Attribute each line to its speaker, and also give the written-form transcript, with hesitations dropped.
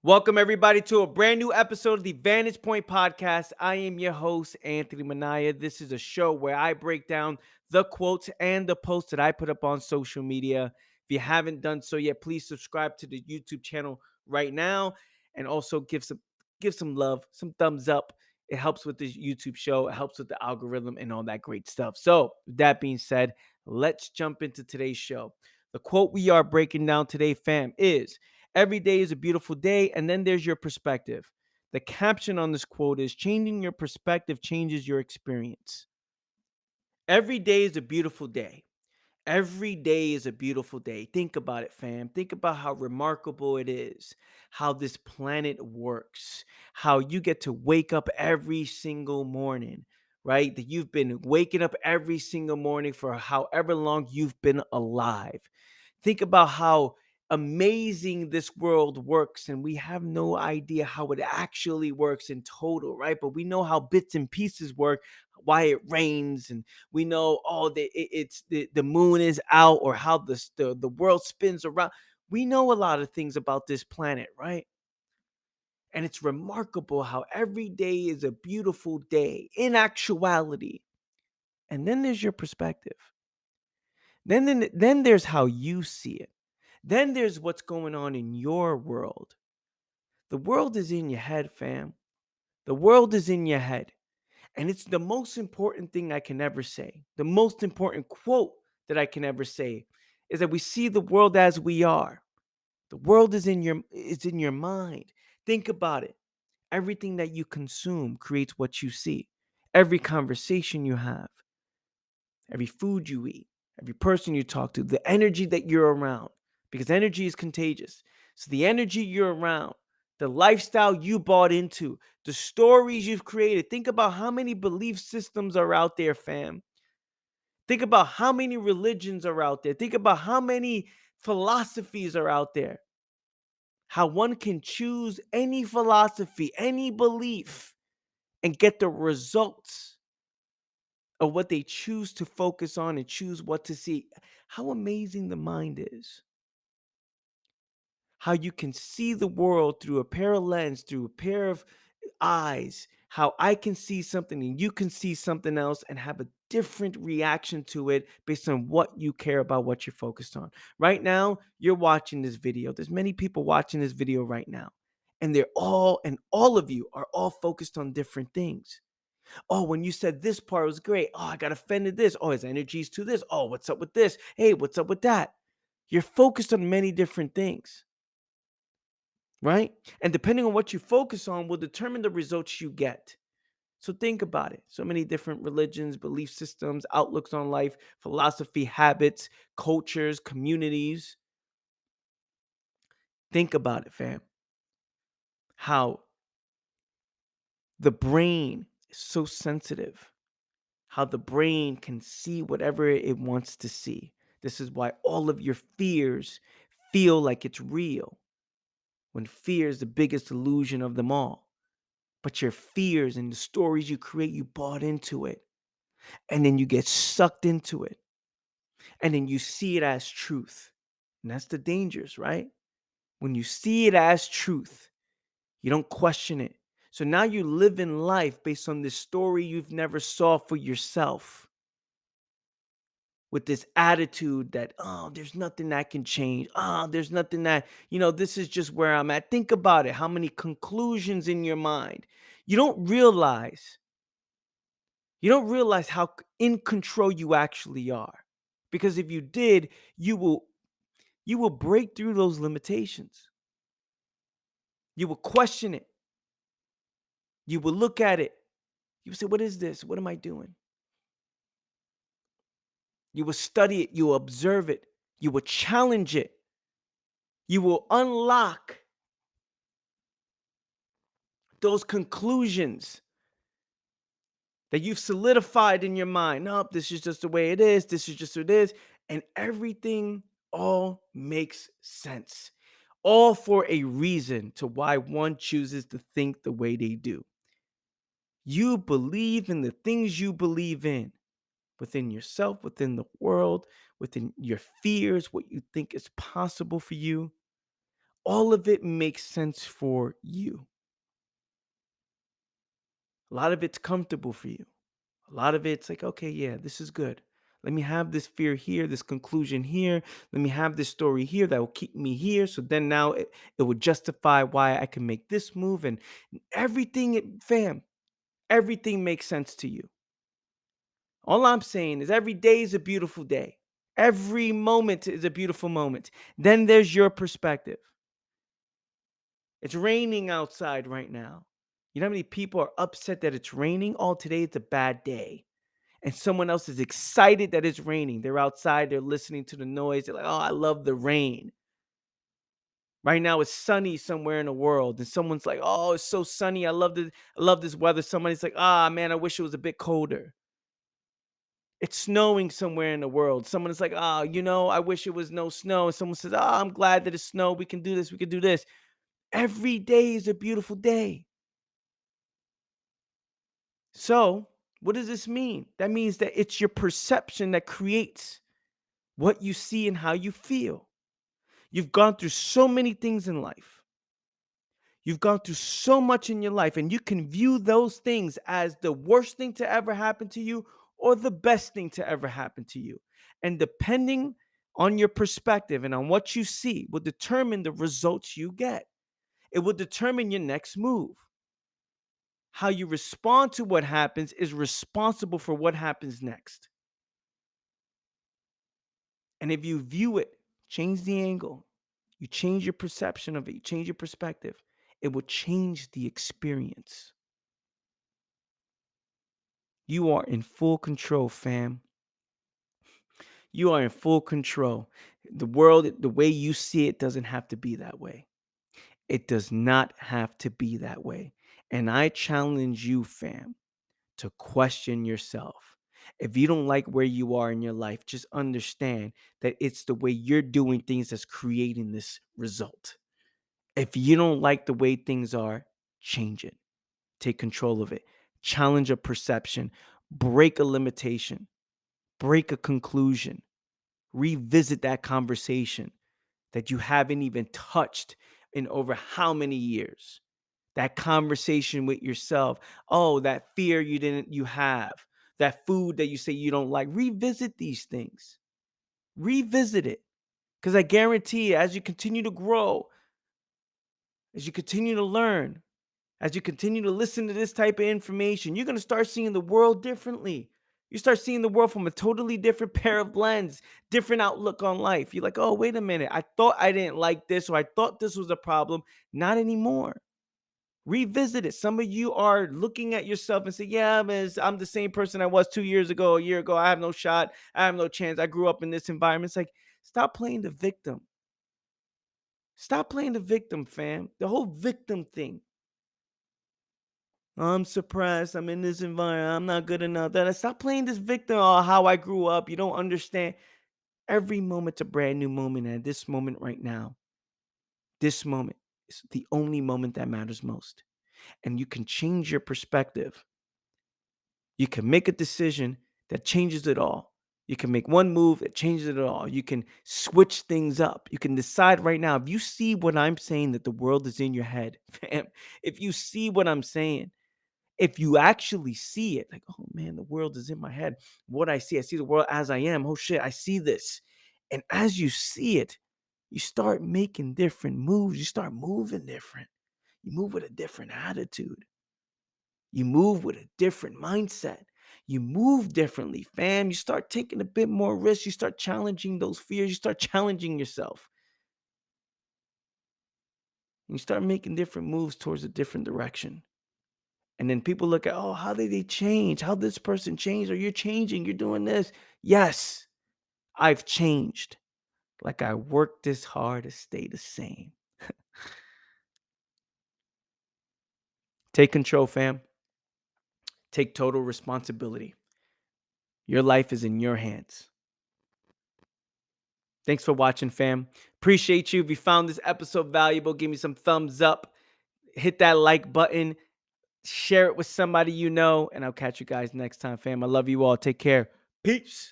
Speaker 1: Welcome, everybody, to a brand new episode of the Vantage Point Podcast. I am your host, Anthony Manaya. This is a show where I break down the quotes and the posts that I put up on social media. If you haven't done so yet, please subscribe to the YouTube channel right now and also give some love, some thumbs up. It helps with this YouTube show, it helps with the algorithm and all that great stuff. So, with that being said, let's jump into today's show. The quote we are breaking down today, fam, is every day is a beautiful day, and then there's your perspective. The caption on this quote is changing your perspective changes your experience. Every day is a beautiful day. Every day is a beautiful day. Think about it, fam. Think about how remarkable it is, how this planet works, how you get to wake up every single morning, right? That you've been waking up every single morning for however long you've been alive. Think about how amazing this world works, and we have no idea how it actually works in total, right? But we know how bits and pieces work, why it rains, and we know it's the moon is out, or how the world spins around. We know a lot of things about this planet, right? And it's remarkable how every day is a beautiful day in actuality. And then there's your perspective. Then there's how you see it. Then there's what's going on in your world. The world is in your head, fam. The world is in your head. And it's the most important thing I can ever say. The most important quote that I can ever say is that we see the world as we are. The world is in your mind. Think about it. Everything that you consume creates what you see. Every conversation you have, every food you eat, every person you talk to, the energy that you're around, because energy is contagious. So the energy you're around, the lifestyle you bought into, the stories you've created. Think about how many belief systems are out there, fam. Think about how many religions are out there. Think about how many philosophies are out there. How one can choose any philosophy, any belief, and get the results of what they choose to focus on and choose what to see. How amazing the mind is. How you can see the world through a pair of lens, through a pair of eyes. How I can see something and you can see something else and have a different reaction to it based on what you care about, what you're focused on. Right now, you're watching this video. There's many people watching this video right now. And all of you are all focused on different things. Oh, when you said this part was great. Oh, I got offended this. Oh, his energy's to this. Oh, what's up with this? Hey, what's up with that? You're focused on many different things, right? And depending on what you focus on will determine the results you get. So think about it. So many different religions, belief systems, outlooks on life, philosophy, habits, cultures, communities. Think about it, fam. How the brain is so sensitive, how the brain can see whatever it wants to see. This is why all of your fears feel like it's real, when fear is the biggest illusion of them all. But your fears and the stories you create, you bought into it. And then you get sucked into it. And then you see it as truth. And that's the dangers, right? When you see it as truth, you don't question it. So now you live in life based on this story you've never saw for yourself, with this attitude that, oh, there's nothing I can change. Oh, there's nothing that, this is just where I'm at. Think about it. How many conclusions in your mind. You don't realize, how in control you actually are. Because if you did, you will break through those limitations. You will question it. You will look at it. You will say, what is this? What am I doing? You will study it. You will observe it. You will challenge it. You will unlock those conclusions that you've solidified in your mind. Nope, this is just the way it is. This is just what it is. And everything all makes sense. All for a reason to why one chooses to think the way they do. You believe in the things you believe in within yourself, within the world, within your fears, what you think is possible for you. all of it makes sense for you. A lot of it's comfortable for you. A lot of it's like, okay, yeah, this is good. Let me have this fear here, this conclusion here. Let me have this story here that will keep me here. So then now it would justify why I can make this move and everything, fam, everything makes sense to you. All I'm saying is every day is a beautiful day. Every moment is a beautiful moment. Then there's your perspective. It's raining outside right now. You know how many people are upset that it's raining? Oh, today it's a bad day. And someone else is excited that it's raining. They're outside, they're listening to the noise. They're like, oh, I love the rain. Right now it's sunny somewhere in the world. And someone's like, oh, it's so sunny. I love this weather. Somebody's like, ah, man, I wish it was a bit colder. It's snowing somewhere in the world. Someone is like, oh, I wish it was no snow. And someone says, oh, I'm glad that it's snow. We can do this. We can do this. Every day is a beautiful day. So, what does this mean? That means that it's your perception that creates what you see and how you feel. You've gone through so many things in life. You've gone through so much in your life, and you can view those things as the worst thing to ever happen to you or the best thing to ever happen to you. And depending on your perspective and on what you see will determine the results you get. It will determine your next move. How you respond to what happens is responsible for what happens next. And if you view it, change the angle, you change your perception of it, you change your perspective, it will change the experience. You are in full control, fam. You are in full control. The world, the way you see it, doesn't have to be that way. It does not have to be that way. And I challenge you, fam, to question yourself. If you don't like where you are in your life, just understand that it's the way you're doing things that's creating this result. If you don't like the way things are, change it. Take control of it. Challenge a perception. Break a limitation. Break a conclusion. Revisit that conversation that you haven't even touched in over how many years. That conversation with yourself. Oh, that fear you have. That food that you say you don't like. Revisit these things. Revisit it. Because I guarantee you, as you continue to grow, as you continue to learn, as you continue to listen to this type of information, you're going to start seeing the world differently. You start seeing the world from a totally different pair of lens, different outlook on life. You're like, oh, wait a minute. I thought I didn't like this, or I thought this was a problem. Not anymore. Revisit it. Some of you are looking at yourself and say, yeah, man, I'm the same person I was 2 years ago, a year ago. I have no shot. I have no chance. I grew up in this environment. It's like, stop playing the victim. Stop playing the victim, fam. The whole victim thing. I'm suppressed. I'm in this environment. I'm not good enough. Stop playing this victim. Oh, how I grew up. You don't understand. Every moment's a brand new moment. And at this moment right now, this moment is the only moment that matters most. And you can change your perspective. You can make a decision that changes it all. You can make one move that changes it all. You can switch things up. You can decide right now. If you see what I'm saying, that the world is in your head, fam, if you see what I'm saying, if you actually see it, like, oh man, the world is in my head. What I see the world as I am. Oh shit, I see this. And as you see it, you start making different moves. You start moving different. You move with a different attitude. You move with a different mindset. You move differently, fam. You start taking a bit more risk. You start challenging those fears. You start challenging yourself. And you start making different moves towards a different direction. And then people look at, oh, how did they change? How this person changed? Or you're changing, you're doing this. Yes, I've changed. Like I worked this hard to stay the same. Take control, fam. Take total responsibility. Your life is in your hands. Thanks for watching, fam. Appreciate you. If you found this episode valuable, give me some thumbs up. Hit that like button. Share it with somebody you know. And I'll catch you guys next time, fam. I love you all. Take care. Peace.